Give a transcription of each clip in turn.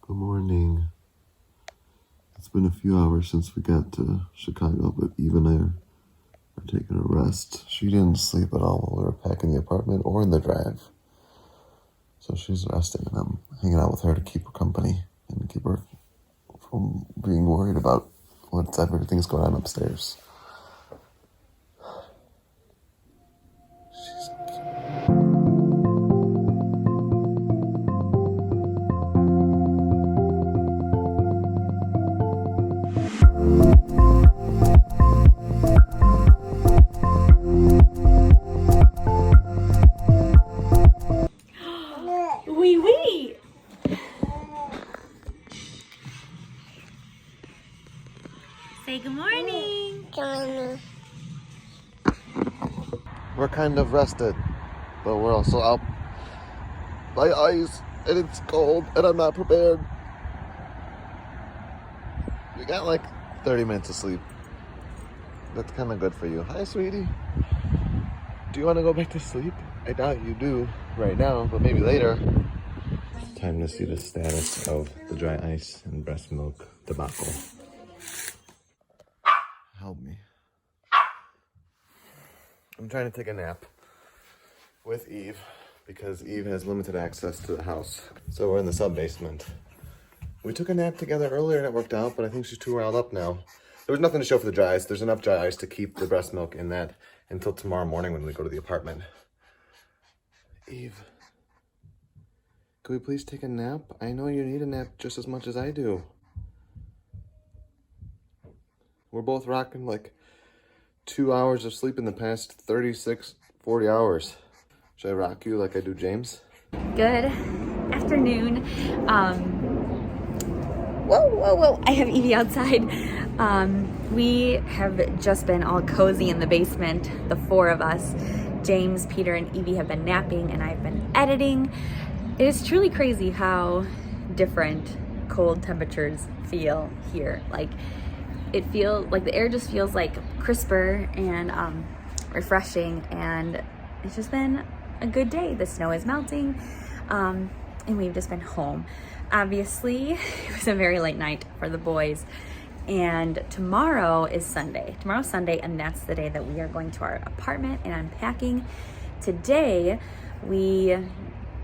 Good morning. It's been a few hours since we got to Chicago, but Eve and I are taking a rest. She didn't sleep at all while we were packing the apartment or in the drive. So she's resting, and I'm hanging out with her to keep her company and keep her from being worried about everything's going on upstairs. She's so cute. Say good morning. Good morning. We're kind of rested, but we're also out by ice, and it's cold, and I'm not prepared. We got like 30 minutes of sleep. That's kind of good for you. Hi, sweetie. Do you want to go back to sleep? I doubt you do right now, but maybe later. It's time to see the status of the dry ice and breast milk debacle. Help me. I'm trying to take a nap with Eve because Eve has limited access to the house. So we're in the sub-basement. We took a nap together earlier and it worked out, but I think she's too riled up now. There was nothing to show for the dry ice. There's enough dry ice to keep the breast milk in that until tomorrow morning when we go to the apartment. Eve, could we please take a nap? I know you need a nap just as much as I do. We're both rocking like 2 hours of sleep in the past 36, 40 hours. Should I rock you like I do James? Good afternoon. Whoa. I have Evie outside. We have just been all cozy in the basement, the four of us. James, Peter, and Evie have been napping, and I've been editing. It is truly crazy how different cold temperatures feel here. Like, it feels like the air just feels like crisper and refreshing, and it's just been a good day. The snow is melting, and we've just been home. Obviously, it was a very late night for the boys, and tomorrow is Sunday. Tomorrow's Sunday, and that's the day that we are going to our apartment and unpacking. Today, we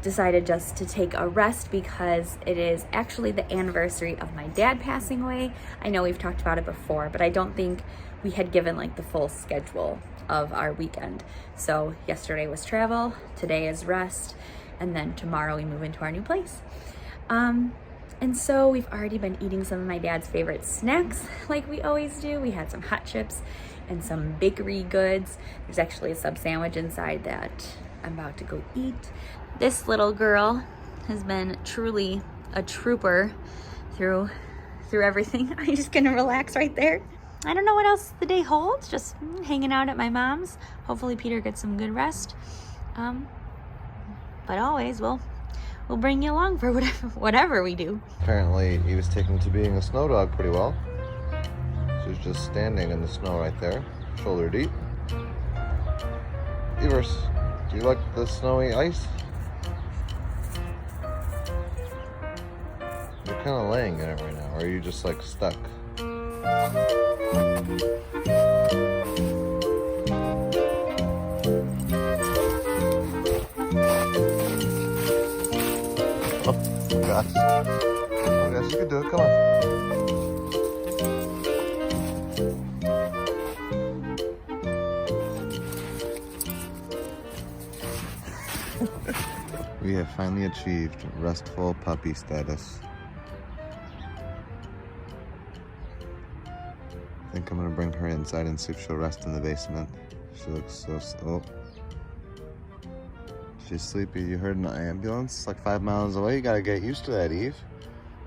decided just to take a rest because it is actually the anniversary of my dad passing away. I know we've talked about it before, but I don't think we had given like the full schedule of our weekend. So yesterday was travel, today is rest, and then tomorrow we move into our new place. And so we've already been eating some of my dad's favorite snacks like we always do. We had some hot chips and some bakery goods. There's actually a sub sandwich inside that I'm about to go eat. This little girl has been truly a trooper through everything. I'm just gonna relax right there. I don't know what else the day holds, just hanging out at my mom's. Hopefully Peter gets some good rest. But always we'll bring you along for whatever we do. Apparently he was taken to being a snow dog pretty well. She's just standing in the snow right there, shoulder deep. Evers, do you like the snowy ice? You're kind of laying in it right now, or are you just like stuck? Oh gosh. Oh gosh, you can do it, come on. We have finally achieved restful puppy status. I think I'm gonna bring her inside and see if she'll rest in the basement. She looks so slow. She's sleepy. You heard an ambulance like 5 miles away. You gotta get used to that, Eve.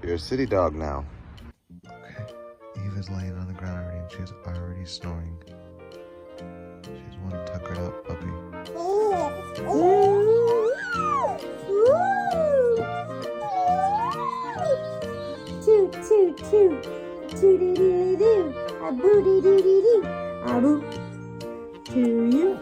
You're a city dog now. Okay, Eve is laying on the ground already and she's already snoring. She's one tuckered up puppy. Toot, toot, toot. Toot-dee-dee-doo. A boo-dee-dee-dee-doo. A boo. To you.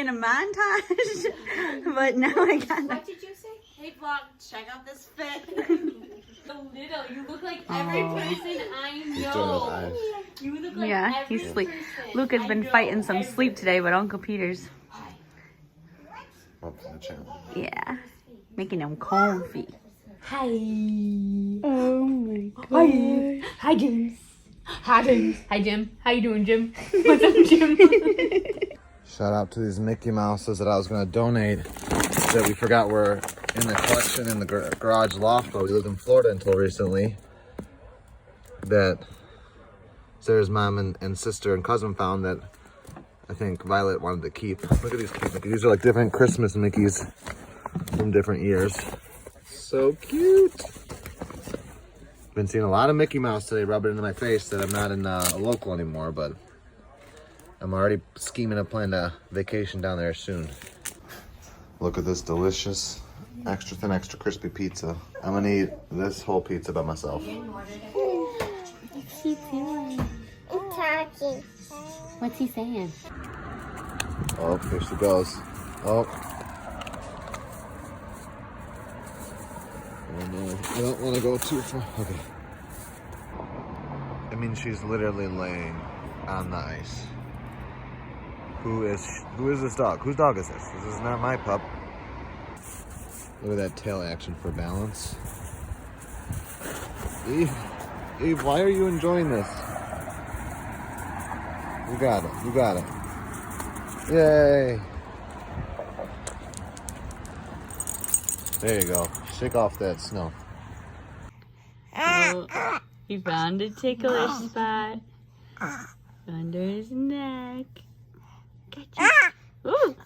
in a montage, but now I got What did you say? Hey vlog, check out this fit. So little, you look like every person I know. You look like yeah, every he's asleep. person Luke has I been know. fighting some sleep today, but Uncle Peter's, Up in the channel. yeah, making him comfy. Hi. Oh my god. Hi. Hi James. Hi James. Hi Jim. How you doing, Jim? What's up, Jim? Shout out to these Mickey Mouses that I was going to donate that we forgot were in the collection in the garage loft while we lived in Florida until recently. That Sarah's mom and sister and cousin found that I think Violet wanted to keep. Look at these cute Mickey. These are like different Christmas Mickeys from different years. So cute. Been seeing a lot of Mickey Mouse today rub it into my face that I'm not in a local anymore, but I'm already scheming a plan to vacation down there soon. Look at this delicious, extra thin, extra crispy pizza. I'm gonna eat this whole pizza by myself. What's he doing? He's talking. What's he saying? Oh, here she goes. Oh. Oh no, I don't want to go too far. Okay. I mean, she's literally laying on the ice. Who is this dog? Whose dog is this? This is not my pup. Look at that tail action for balance. Eve, why are you enjoying this? You got it. You got it. Yay. There you go. Shake off that snow. Oh, he found a ticklish spot under his neck. Gotcha. Ooh.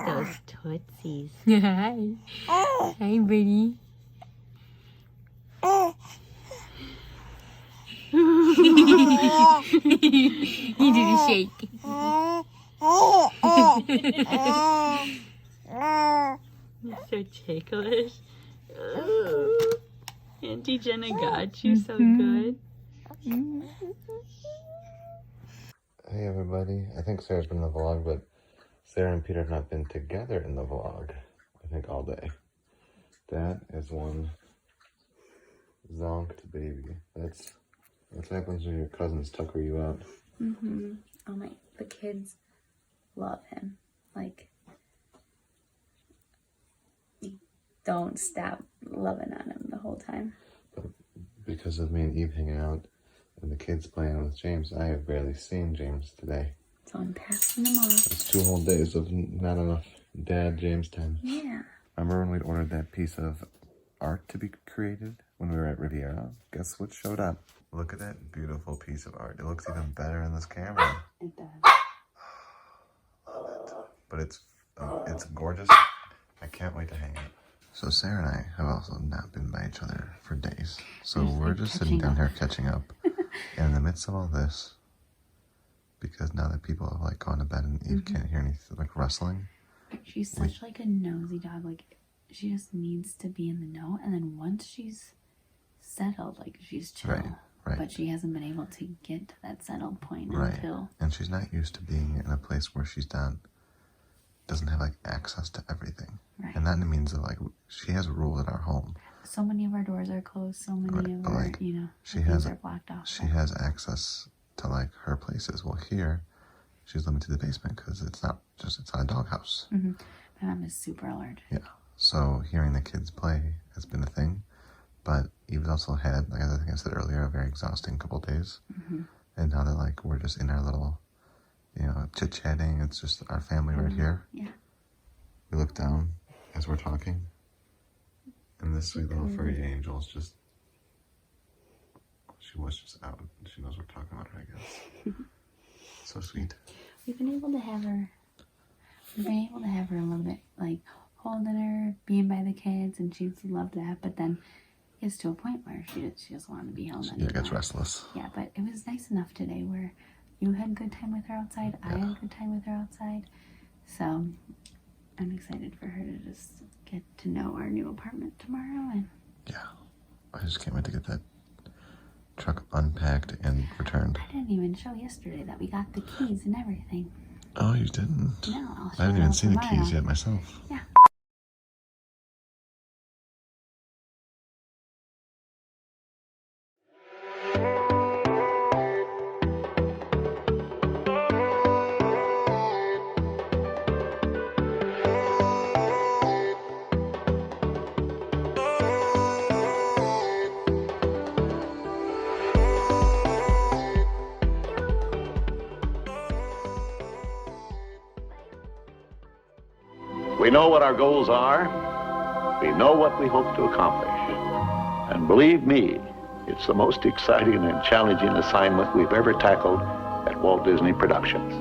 Those tootsies. Hi. Hi, buddy. He did a shake. So ticklish. Ooh. Auntie Jenna got you so good. Hey everybody. I think Sarah's been in the vlog, but Sarah and Peter have not been together in the vlog, I think, all day. That is one zonked baby. That's what happens when your cousins tucker you out. Mm-hmm. Oh my, the kids love him. Like, don't stop loving on him the whole time. But because of me and Eve hanging out and the kids playing with James, I have barely seen James today. So I'm passing them off. It's 2 whole days of not enough Dad-James time. Yeah. Remember when we'd ordered that piece of art to be created when we were at Riviera? Guess what showed up? Look at that beautiful piece of art. It looks even better in this camera. It does. Love it. But it's gorgeous. I can't wait to hang it. So Sarah and I have also not been by each other for days. So we're just sitting down here catching up. And in the midst of all this, because now that people have like gone to bed and Eve can't hear anything like rustling. She's such like a nosy dog. Like, she just needs to be in the know. And then once she's settled, like, she's chill. Right. But she hasn't been able to get to that settled point Right. until... And she's not used to being in a place where doesn't have like access to everything. Right. And that means that like she has rules at our home. So many of our doors are closed. So many of our, like, things are blocked off. She has access to like her places. Well, here, she's limited to the basement because it's not a doghouse. Mm-hmm. My mom is super allergic. Yeah. So hearing the kids play has been a thing. But Eve's also had, like I think I said earlier, a very exhausting couple of days. Mm-hmm. And now that like we're just in our little, chit-chatting, it's just our family right here. Yeah. We look down as we're talking. And this sweet little furry angel is just, she was just out. She knows we're talking about her, I guess. So sweet. We've been able to have her a little bit, like, holding her, being by the kids, and she's loved that. But then it gets to a point where she doesn't want to be held anymore. Yeah, gets restless. Yeah, but it was nice enough today where you had a good time with her outside, I had a good time with her outside. So I'm excited for her to just get to know our new apartment tomorrow. And yeah, I just can't wait to get that truck unpacked and returned. I didn't even show yesterday that we got the keys and everything. Oh, you didn't? No, I'll show I haven't you even all seen the tomorrow. keys yet myself. Yeah. We know what our goals are. We know what we hope to accomplish. And believe me, it's the most exciting and challenging assignment we've ever tackled at Walt Disney Productions.